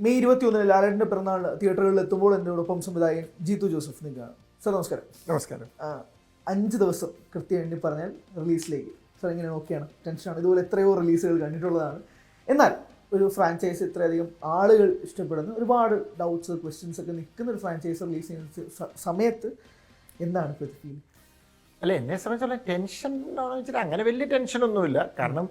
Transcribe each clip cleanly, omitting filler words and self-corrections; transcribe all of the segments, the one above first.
May 21 ലാലേട്ടൻ്റെ പിറന്നാൾ തിയേറ്ററുകളിൽ എത്തുമ്പോൾ എന്നോടൊപ്പം സംവിധായകൻ ജീത്തു ജോസഫ് നിൽക്കുകയാണ്. സർ നമസ്കാരം. നമസ്കാരം. 5 ദിവസം കൃത്യം എണ്ണി പറഞ്ഞാൽ റിലീസിലേക്ക്. സർ ഇങ്ങനെ ഓക്കെയാണ്? ടെൻഷനാണ്. ഇതുപോലെ എത്രയോ റിലീസുകൾ കണ്ടിട്ടുള്ളതാണ്. എന്നാൽ ഒരു ഫ്രാഞ്ചൈസ് ഇത്രയധികം ആളുകൾ ഇഷ്ടപ്പെടുന്ന ഒരുപാട് ഡൗട്ട്സ് ക്വസ്റ്റ്യൻസ് ഒക്കെ നിൽക്കുന്ന ഒരു ഫ്രാഞ്ചൈസ് റിലീസ് ചെയ്യുന്ന സമയത്ത് എന്താണ് ഇപ്പോഴത്തെ ഫീൽ? അല്ല, എന്നെ സംബന്ധിച്ചുള്ള ടെൻഷൻ എന്താണെന്ന് വെച്ചാൽ അങ്ങനെ വലിയ ടെൻഷനൊന്നുമില്ല. കാരണം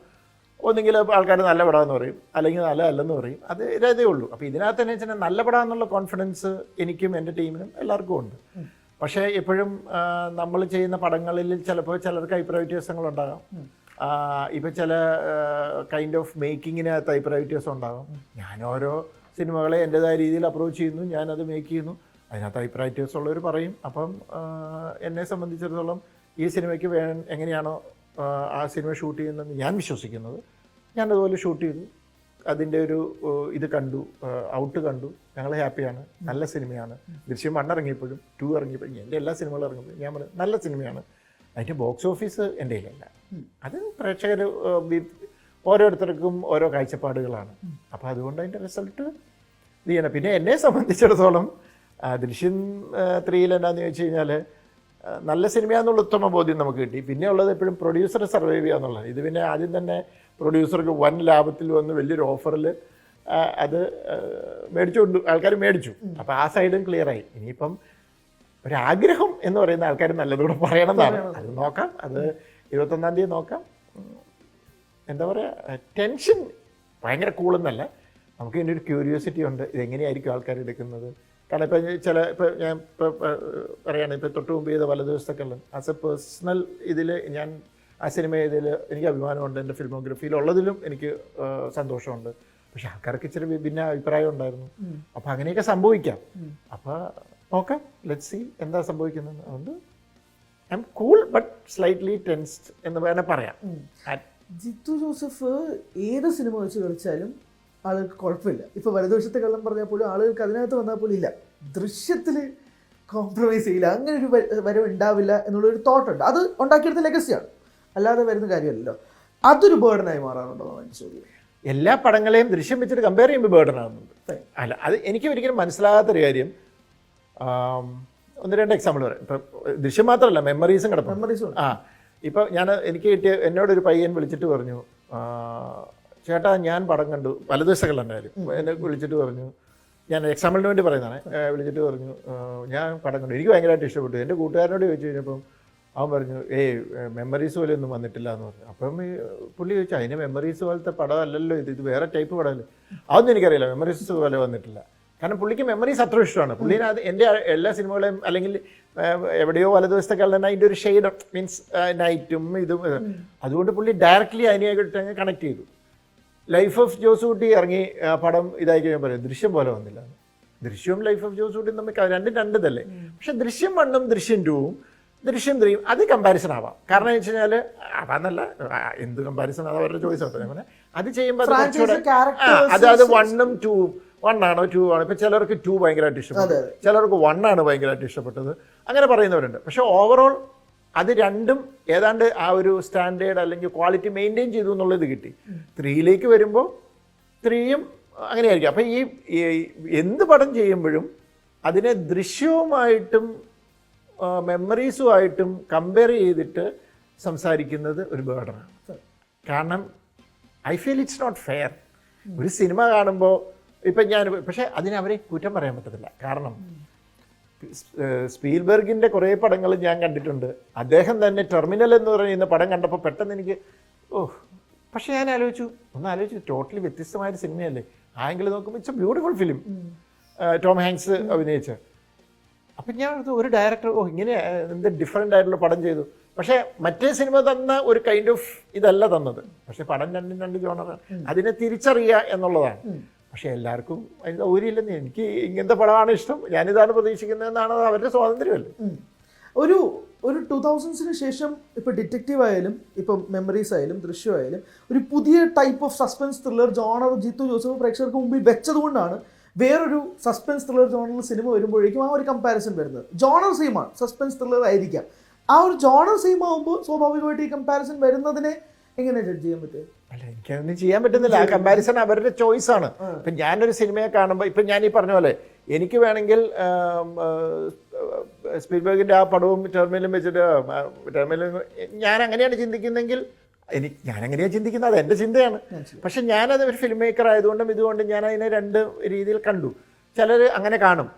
ഒന്നെങ്കിൽ ആൾക്കാർ നല്ല പടമെന്ന് പറയും, അല്ലെങ്കിൽ നല്ല അല്ലെന്ന് പറയും. അത് ഇതേ ഉള്ളൂ. അപ്പോൾ ഇതിനകത്ത് തന്നെ വെച്ചാൽ നല്ല പടമെന്നുള്ള കോൺഫിഡൻസ് എനിക്കും എൻ്റെ ടീമിനും എല്ലാവർക്കും ഉണ്ട്. പക്ഷേ എപ്പോഴും നമ്മൾ ചെയ്യുന്ന പടങ്ങളിൽ ചിലപ്പോൾ ചിലർക്ക് അഭിപ്രായ വ്യത്യാസങ്ങളുണ്ടാകാം. ഇപ്പോൾ ചില കൈൻഡ് ഓഫ് മേക്കിങ്ങിനകത്ത് അഭിപ്രായ വ്യത്യാസം ഉണ്ടാകും. ഞാൻ ഓരോ സിനിമകളെ എൻ്റെതായ രീതിയിൽ അപ്രോച്ച് ചെയ്യുന്നു, ഞാനത് മേക്ക് ചെയ്യുന്നു. അതിനകത്ത് അഭിപ്രായ വ്യത്യാസമുള്ളവർ പറയും. അപ്പം എന്നെ സംബന്ധിച്ചിടത്തോളം ഈ സിനിമയ്ക്ക് എങ്ങനെയാണോ ആ സിനിമ ഷൂട്ട് ചെയ്യുന്നതെന്ന് ഞാൻ വിശ്വസിക്കുന്നത്, ഞാനതുപോലെ ഷൂട്ട് ചെയ്തു. അതിൻ്റെ ഒരു ഇത് കണ്ടു, ഔട്ട് കണ്ടു. ഞങ്ങൾ ഹാപ്പിയാണ്. നല്ല സിനിമയാണ്. ദൃശ്യം 1 ഇറങ്ങിയപ്പോഴും 2 ഇറങ്ങിയപ്പോഴും എൻ്റെ എല്ലാ സിനിമകളും ഇറങ്ങുമ്പോഴും ഞാൻ പറഞ്ഞു നല്ല സിനിമയാണ്. അതിൻ്റെ ബോക്സ് ഓഫീസ് എൻ്റെ കയ്യിലല്ല. അത് പ്രേക്ഷകർ ഓരോരുത്തർക്കും ഓരോ കാഴ്ചപ്പാടുകളാണ്. അപ്പോൾ അതുകൊണ്ട് അതിൻ്റെ റിസൾട്ട് ഇത് ചെയ്യണം. പിന്നെ എന്നെ സംബന്ധിച്ചിടത്തോളം ദൃശ്യം 3 എന്താണെന്ന് ചോദിച്ചു കഴിഞ്ഞാൽ നല്ല സിനിമയാണെന്നുള്ള ഉത്തമ ബോധ്യം നമുക്ക് കിട്ടി. പിന്നെ ഉള്ളത് എപ്പോഴും പ്രൊഡ്യൂസറെ സർവൈവ് ചെയ്യുക എന്നുള്ളത്. ഇത് പിന്നെ ആദ്യം തന്നെ പ്രൊഡ്യൂസർക്ക് വൻ ലാഭത്തിൽ വന്ന് വലിയൊരു ഓഫറിൽ അത് മേടിച്ചുകൊണ്ട് ആൾക്കാർ മേടിച്ചു. അപ്പോൾ ആ സൈഡും ക്ലിയറായി. ഇനിയിപ്പം ഒരാഗ്രഹം എന്ന് പറയുന്ന ആൾക്കാർ നല്ലതുകൂടെ പറയണമെന്നാണ്. അത് നോക്കാം. അത് 21-ാം തീയതി നോക്കാം. എന്താ പറയുക, ടെൻഷൻ ഭയങ്കര കൂളെന്നല്ല, നമുക്ക് ഇതിൻ്റെ ഒരു ക്യൂരിയോസിറ്റി ഉണ്ട്. ഇതെങ്ങനെയായിരിക്കും ആൾക്കാർ എടുക്കുന്നത്. കാരണം ഇപ്പോൾ ഞാൻ പറയുകയാണ്, ഇപ്പോൾ തൊട്ട് മുമ്പ് ചെയ്ത വലതുദിവസത്തെക്കെല്ലാം ആസ് എ പേഴ്സണൽ ഇതിൽ ഞാൻ ആ സിനിമ ഇതിൽ എനിക്ക് അഭിമാനമുണ്ട്. എൻ്റെ ഫിൽമോഗ്രഫിയിലുള്ളതിലും എനിക്ക് സന്തോഷമുണ്ട്. പക്ഷെ ആൾക്കാർക്ക് ഇച്ചിരി ഭിന്ന അഭിപ്രായം ഉണ്ടായിരുന്നു. അപ്പോൾ അങ്ങനെയൊക്കെ സംഭവിക്കാം. അപ്പോൾ നോക്കാം, ലെറ്റ്സ് സീ എന്താ സംഭവിക്കുന്നത്. അതുകൊണ്ട് I M cool but slightly tensed എന്ന് വേണേൽ പറയാം. ജിത്തു ജോസഫ് ഏത് സിനിമ വെച്ച് കളിച്ചാലും ആളുകൾക്ക് കുഴപ്പമില്ല. ഇപ്പോൾ വലതുവശത്തെ കള്ളം പറഞ്ഞാൽ പോലും ആളുകൾക്ക് അതിനകത്ത് വന്നാൽ പോലും ഇല്ല, ദൃശ്യത്തിൽ കോംപ്രമൈസ് ചെയ്യില്ല, അങ്ങനെ ഒരു വരവ് ഉണ്ടാവില്ല എന്നുള്ളൊരു തോട്ടുണ്ട്. അത് ഉണ്ടാക്കിയെടുത്ത ലെഗസിയാണ്, അല്ലാതെ വരുന്ന കാര്യമല്ലല്ലോ. അതൊരു ബേർഡനായി മാറാറുണ്ടോ എന്ന് ചോദ്യം. എല്ലാ പടങ്ങളെയും ദൃശ്യം വെച്ചിട്ട് കമ്പയർ ചെയ്യുമ്പോൾ ബേർഡൻ ആകുന്നുണ്ട്. അല്ല, അത് എനിക്ക് ഒരിക്കലും മനസ്സിലാകാത്തൊരു കാര്യം. 1-2 എക്സാമ്പിൾ പറയാം. ഇപ്പം ദൃശ്യം മാത്രമല്ല, മെമ്മറീസും കിടക്കും. ഇപ്പം എനിക്ക് കിട്ടിയ എന്നോടൊരു പയ്യൻ വിളിച്ചിട്ട് പറഞ്ഞു, ചേട്ടാ ഞാൻ പടം കണ്ടു, വലതുദിവസങ്ങളുണ്ടായാലും എന്നെ വിളിച്ചിട്ട് പറഞ്ഞു, ഞാൻ എക്സാമ്പിളിന് വേണ്ടി പറയുന്നതാണ്, വിളിച്ചിട്ട് പറഞ്ഞു ഞാൻ പടം കണ്ടു, എനിക്ക് ഭയങ്കരമായിട്ട് ഇഷ്ടപ്പെട്ടു. എൻ്റെ കൂട്ടുകാരനോട് ചോദിച്ചു കഴിഞ്ഞപ്പം അവൻ പറഞ്ഞു മെമ്മറീസ് പോലെ ഒന്നും വന്നിട്ടില്ല എന്ന് പറഞ്ഞു. അപ്പം പുള്ളി ചോദിച്ചു, അതിന് മെമ്മറീസ് പോലത്തെ പടമല്ലല്ലോ ഇത് വേറെ ടൈപ്പ് പടമല്ലേ. അതൊന്നും എനിക്കറിയില്ല, മെമ്മറീസ് പോലെ വന്നിട്ടില്ല. കാരണം പുള്ളിക്ക് മെമ്മറീസ് അത്ര ഇഷ്ടമാണ്. പുള്ളിനെ അത് എൻ്റെ എല്ലാ സിനിമകളെയും അല്ലെങ്കിൽ എവിടെയോ വലതുവശത്തൊക്കെ തന്നെ അതിൻ്റെ ഒരു ഷെയ്ഡ് മീൻസ് നൈറ്റും ഇതും, അതുകൊണ്ട് പുള്ളി ഡയറക്റ്റ്ലി അതിനായിട്ട് അങ്ങ് കണക്ട് ചെയ്തു. ലൈഫ് ഓഫ് ജോസൂട്ടി ഇറങ്ങി പടം ഇതായി കഴിയാൻ പറയും ദൃശ്യം പോലെ വന്നില്ല. ദൃശ്യവും ലൈഫ് ഓഫ് ജോസൂട്ടിയും തമ്മിൽ രണ്ടല്ലേ. പക്ഷെ ദൃശ്യം 1ഉം ദൃശ്യം 2ഉം ദൃശ്യം 3ഉം അത് കമ്പാരിസൺ ആവാം. കാരണം എന്ന് വെച്ച് കഴിഞ്ഞാൽ അതാന്നല്ല, എന്ത് കമ്പാരിസൺ അത് അവരുടെ ചോയ്സ് ആണ്. അത് ചെയ്യുമ്പോൾ അത് 1ഉം 2ഉം 1 ആണോ 2 ആണോ. ഇപ്പം ചിലർക്ക് 2 ഭയങ്കരമായിട്ട് ഇഷ്ടപ്പെട്ടു, ചിലർക്ക് 1 ആണ് ഭയങ്കരമായിട്ട് ഇഷ്ടപ്പെട്ടത്, അങ്ങനെ പറയുന്നവരുണ്ട്. പക്ഷെ ഓവറോൾ അത് രണ്ടും ഏതാണ്ട് ആ ഒരു സ്റ്റാൻഡേർഡ് അല്ലെങ്കിൽ ക്വാളിറ്റി മെയിൻറ്റെയിൻ ചെയ്തു എന്നുള്ളത് കിട്ടി. 3ലേക്ക് വരുമ്പോൾ 3യും അങ്ങനെയായിരിക്കും. അപ്പം ഈ എന്ത് പടം ചെയ്യുമ്പോഴും അതിനെ ദൃശ്യവുമായിട്ടും മെമ്മറീസുമായിട്ടും കമ്പയർ ചെയ്തിട്ട് സംസാരിക്കുന്നത് ഒരു ബേർഡനാണ്. കാരണം I feel it's not fair. ഒരു സിനിമ കാണുമ്പോൾ ഇപ്പം പക്ഷേ അതിനവരെ കുറ്റം പറയാൻ പറ്റത്തില്ല. കാരണം സ്പീൽബർഗിൻ്റെ കുറേ പടങ്ങൾ ഞാൻ കണ്ടിട്ടുണ്ട്. അദ്ദേഹം തന്നെ ടെർമിനൽ എന്ന് പറയുന്ന പടം കണ്ടപ്പോൾ പെട്ടെന്ന് എനിക്ക് പക്ഷേ ഞാൻ ആലോചിച്ചു ടോട്ടലി വ്യത്യസ്തമായൊരു സിനിമയല്ലേ. ആ ആംഗിൾ നോക്കുമ്പോൾ it's A beautiful film, Tom Hanks അഭിനയിച്ച. അപ്പം ഞാൻ ഒരു ഡയറക്ടർ ഇങ്ങനെ എന്ത് ഡിഫറെൻ്റ് ആയിട്ടുള്ള പടം ചെയ്തു. പക്ഷേ മറ്റേ സിനിമ തന്ന ഒരു കൈൻഡ് ഓഫ് ഇതല്ല തന്നത്. പക്ഷെ പടം രണ്ടും 2 ജോണറാണ്. അതിനെ തിരിച്ചറിയുക എന്നുള്ളതാണ്. പക്ഷേ എല്ലാവർക്കും അതിന് സൗകര്യമില്ലെന്ന്. എനിക്ക് ഇങ്ങനത്തെ പടമാണ് ഇഷ്ടം, ഞാനിതാണ് പ്രതീക്ഷിക്കുന്നതെന്നാണ് അവരുടെ സ്വാതന്ത്ര്യമല്ലേ. ഒരു 2000s ശേഷം ഇപ്പോൾ ഡിറ്റക്റ്റീവ് ആയാലും ഇപ്പം മെമ്മറീസ് ആയാലും ദൃശ്യമായാലും ഒരു പുതിയ type of suspense thriller genre Jeethu Joseph പ്രേക്ഷകർക്ക് മുമ്പിൽ വെച്ചതുകൊണ്ടാണ് വേറൊരു സസ്പെൻസ് ത്രില്ലർ ജോണറിൽ സിനിമ വരുമ്പോഴേക്കും ആ ഒരു കമ്പാരിസൺ വരുന്നത്. ജോണർ സെയിമാണ്, സസ്പെൻസ് ത്രില്ലർ ആയിരിക്കാം. ആ ഒരു ജോണർ സെയിം ആകുമ്പോൾ സ്വാഭാവികമായിട്ട് ഈ കമ്പാരിസൺ വരുന്നതിനെ എങ്ങനെ ജഡ്ജ് ചെയ്യാൻ പറ്റും? അല്ല എനിക്കതൊന്നും ചെയ്യാൻ പറ്റുന്നില്ല. ആ കമ്പാരിസൺ അവരുടെ ചോയ്സ് ആണ്. ഇപ്പം ഞാനൊരു സിനിമയെ കാണുമ്പോൾ ഇപ്പം ഞാൻ ഈ പറഞ്ഞ പോലെ എനിക്ക് വേണമെങ്കിൽ സ്പീൽബർഗിൻ്റെ ആ പടവും ടെർമിനലും വെച്ചിട്ട് ടെർമിനലും ഞാൻ അങ്ങനെയാണ് ചിന്തിക്കുന്നെങ്കിൽ ഞാനങ്ങനെയാണ് ചിന്തിക്കുന്നത്, അത് എൻ്റെ ചിന്തയാണ്. പക്ഷെ ഞാനത് ഒരു ഫിലിം മേക്കർ ആയതുകൊണ്ടും ഇതുകൊണ്ടും ഞാൻ അതിനെ രണ്ട് രീതിയിൽ കണ്ടു. ചിലർ അങ്ങനെ കാണും.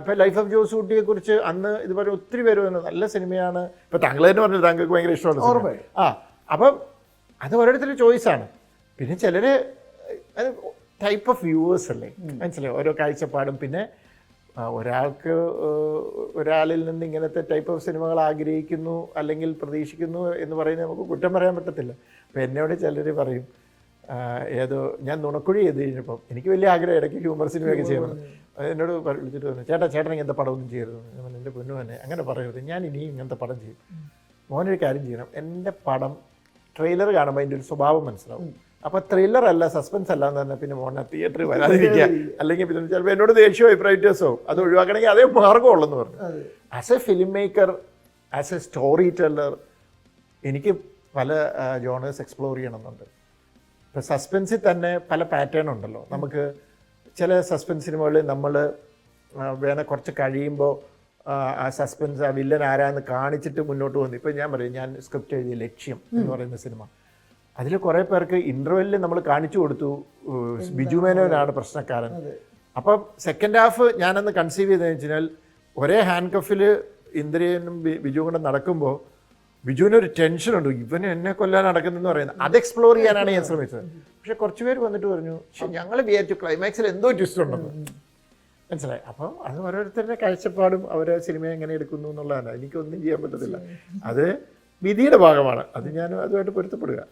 ഇപ്പം ലൈഫ് ഓഫ് ജോസൂട്ടിയെ കുറിച്ച് അന്ന് ഇതുപോലെ ഒത്തിരി പേര് വന്നു, നല്ല സിനിമയാണ്. ഇപ്പം താങ്കൾ തന്നെ പറഞ്ഞു താങ്കൾക്ക് ഭയങ്കര ഇഷ്ടമാണ്. അപ്പം അത് ഓരോരുത്തരുടെ ചോയ്സാണ്. പിന്നെ ചിലർ അത് ടൈപ്പ് ഓഫ് വ്യൂവേഴ്സ് അല്ലേ, മനസ്സിലായി, ഓരോ കാഴ്ചപ്പാടും. പിന്നെ ഒരാൾക്ക് ഒരാളിൽ നിന്ന് ഇങ്ങനത്തെ ടൈപ്പ് ഓഫ് സിനിമകൾ ആഗ്രഹിക്കുന്നു അല്ലെങ്കിൽ പ്രതീക്ഷിക്കുന്നു എന്ന് പറയുന്നത് നമുക്ക് കുറ്റം പറയാൻ പറ്റത്തില്ല. അപ്പം എന്നോട് ചിലർ പറയും, ഏതോ ഞാൻ നുണക്കുഴി ചെയ്ത് കഴിഞ്ഞപ്പം എനിക്ക് വലിയ ആഗ്രഹം ഇടയ്ക്ക് ഹ്യൂമർ സിനിമയൊക്കെ ചെയ്യണം. എന്നോട് വിളിച്ചിട്ട് പറഞ്ഞു, ചേട്ടൻ ഇങ്ങനത്തെ പടമൊന്നും ചെയ്യരുത്. എൻ്റെ പൊന്നു തന്നെ അങ്ങനെ പറയരുത്, ഞാൻ ഇനിയും ഇങ്ങനത്തെ പടം ചെയ്യും. മോനൊരു കാര്യം ചെയ്യണം, എൻ്റെ പടം ട്രെയിലർ കാണുമ്പോൾ അതിൻ്റെ ഒരു സ്വഭാവം മനസ്സിലാവും. അപ്പോൾ ത്രില്ലർ അല്ല, സസ്പെൻസ് അല്ല എന്ന് പറഞ്ഞാൽ പിന്നെ മോനെ തിയേറ്ററിൽ വരാതിരിക്കുക, അല്ലെങ്കിൽ പിന്നെ ചിലപ്പോൾ എന്നോട് ദേഷ്യമോ പ്രൈറ്റേഴ്സോ അത് ഒഴിവാക്കണമെങ്കിൽ അതേ മാർഗ്ഗമുള്ളെന്ന് പറഞ്ഞു. As A film maker, as A story teller എനിക്ക് പല ജോണേഴ്സ് എക്സ്പ്ലോർ ചെയ്യണമെന്നുണ്ട്. ഇപ്പോൾ സസ്പെൻസിൽ തന്നെ പല പാറ്റേൺ ഉണ്ടല്ലോ. നമുക്ക് ചില സസ്പെൻസ് സിനിമകളിൽ നമ്മൾ വേണേൽ കുറച്ച് കഴിയുമ്പോൾ ആ സസ്പെൻസ് ആ വില്ലൻ ആരാന്ന് കാണിച്ചിട്ട് മുന്നോട്ട് വന്നു. ഇപ്പം ഞാൻ പറയും, ഞാൻ സ്ക്രിപ്റ്റ് എഴുതിയ ലക്ഷ്യം എന്ന് പറയുന്ന സിനിമ, അതിൽ കുറേ പേർക്ക് ഇൻ്റർവെല്ലിൽ നമ്മൾ കാണിച്ചു കൊടുത്തു ബിജു മേനോനാണ് പ്രശ്നക്കാരൻ. അപ്പം സെക്കൻഡ് ഹാഫ് ഞാനന്ന് കൺസീവ് ചെയ്തതെന്ന് വെച്ച് കഴിഞ്ഞാൽ ഒരേ ഹാൻഡ് കഫിൽ ഇന്ദ്രനും ബിജു കൊണ്ട് നടക്കുമ്പോൾ ബിജുവിനൊരു ടെൻഷനുണ്ട്, ഇവന് എന്നെ കൊല്ലാൻ നടക്കുന്നെന്ന് പറയുന്നത്. അത് എക്സ്പ്ലോർ ചെയ്യാനാണ് ഞാൻ ശ്രമിച്ചത്. പക്ഷെ കുറച്ച് പേര് വന്നിട്ട് പറഞ്ഞു, പക്ഷെ ഞങ്ങൾ വിചാരിച്ചു ക്ലൈമാക്സിൽ എന്തോ ട്വിസ്റ്റ് ഉണ്ടെന്ന്. മനസ്സിലായി. അപ്പം അത് ഓരോരുത്തരുടെ കാഴ്ചപ്പാടും അവരെ സിനിമയെ എങ്ങനെ എടുക്കുന്നു എന്നുള്ളതാണ്. എനിക്കൊന്നും ചെയ്യാൻ പറ്റത്തില്ല, അത് വിധിയുടെ ഭാഗമാണ്. അത് ഞാൻ അതുമായിട്ട് പൊരുത്തപ്പെടുക.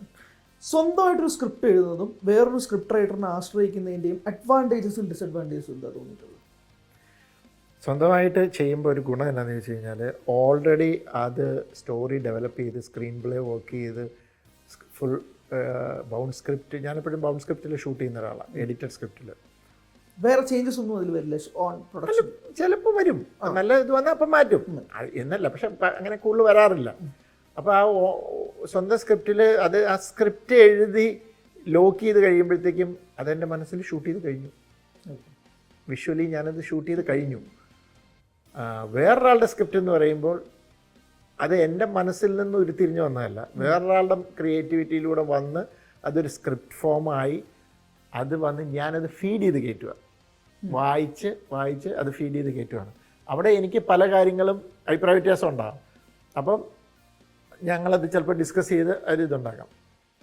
സ്വന്തമായിട്ടൊരു സ്ക്രിപ്റ്റ് എഴുതുന്നതും വേറൊരു സ്ക്രിപ്റ്റ് റൈറ്ററിനെ ആശ്രയിക്കുന്നതിൻ്റെയും അഡ്വാൻറ്റേജസും ഡിസഡ്വാൻറ്റേജസും എന്താ തോന്നിയിട്ടുള്ളത്? സ്വന്തമായിട്ട് ചെയ്യുമ്പോൾ ഒരു ഗുണം എന്താണെന്ന് വെച്ച് കഴിഞ്ഞാൽ ഓൾറെഡി അത് സ്റ്റോറി ഡെവലപ്പ് ചെയ്ത് സ്ക്രീൻ പ്ലേ വർക്ക് ചെയ്ത് ഫുൾ ബൗണ്ട് സ്ക്രിപ്റ്റ്, ഞാനെപ്പോഴും ബൗണ്ട് സ്ക്രിപ്റ്റിൽ ഷൂട്ട് ചെയ്യുന്ന ഒരാളാണ്, എഡിറ്റഡ് സ്ക്രിപ്റ്റിൽ. വേറെ ചേഞ്ചസ് ഒന്നും അതിൽ വരില്ല ഓൺ പ്രൊഡക്ഷൻ? ചിലപ്പോൾ വരും, നല്ല ഇത് വന്നാൽ അപ്പം മാറ്റും എന്നല്ല, പക്ഷെ അങ്ങനെ കൂടുതൽ വരാറില്ല. അപ്പോൾ ആ സ്വന്തം സ്ക്രിപ്റ്റിൽ അത് ആ സ്ക്രിപ്റ്റ് എഴുതി ലോക്ക് ചെയ്ത് കഴിയുമ്പോഴത്തേക്കും അതെൻ്റെ മനസ്സിൽ ഷൂട്ട് ചെയ്ത് കഴിഞ്ഞു. വിഷ്വലി ഞാനത് ഷൂട്ട് ചെയ്ത് കഴിഞ്ഞു. വേറൊരാളുടെ സ്ക്രിപ്റ്റ് എന്ന് പറയുമ്പോൾ അത് എൻ്റെ മനസ്സിൽ നിന്ന് ഉരുത്തിരിഞ്ഞ് വന്നതല്ല, വേറൊരാളുടെ ക്രിയേറ്റിവിറ്റിയിലൂടെ വന്ന് അതൊരു സ്ക്രിപ്റ്റ് ഫോമായി അത് വന്ന് ഞാനത് ഫീഡ് ചെയ്ത് കയറ്റുക, വായിച്ച് അത് ഫീഡ് ചെയ്ത് കയറ്റുകയാണ്. അവിടെ എനിക്ക് പല കാര്യങ്ങളും അഭിപ്രായ വ്യത്യാസം ഉണ്ടാകും. അപ്പം ഞങ്ങളത് ചിലപ്പോൾ ഡിസ്കസ് ചെയ്ത് ഇതുണ്ടാക്കാം.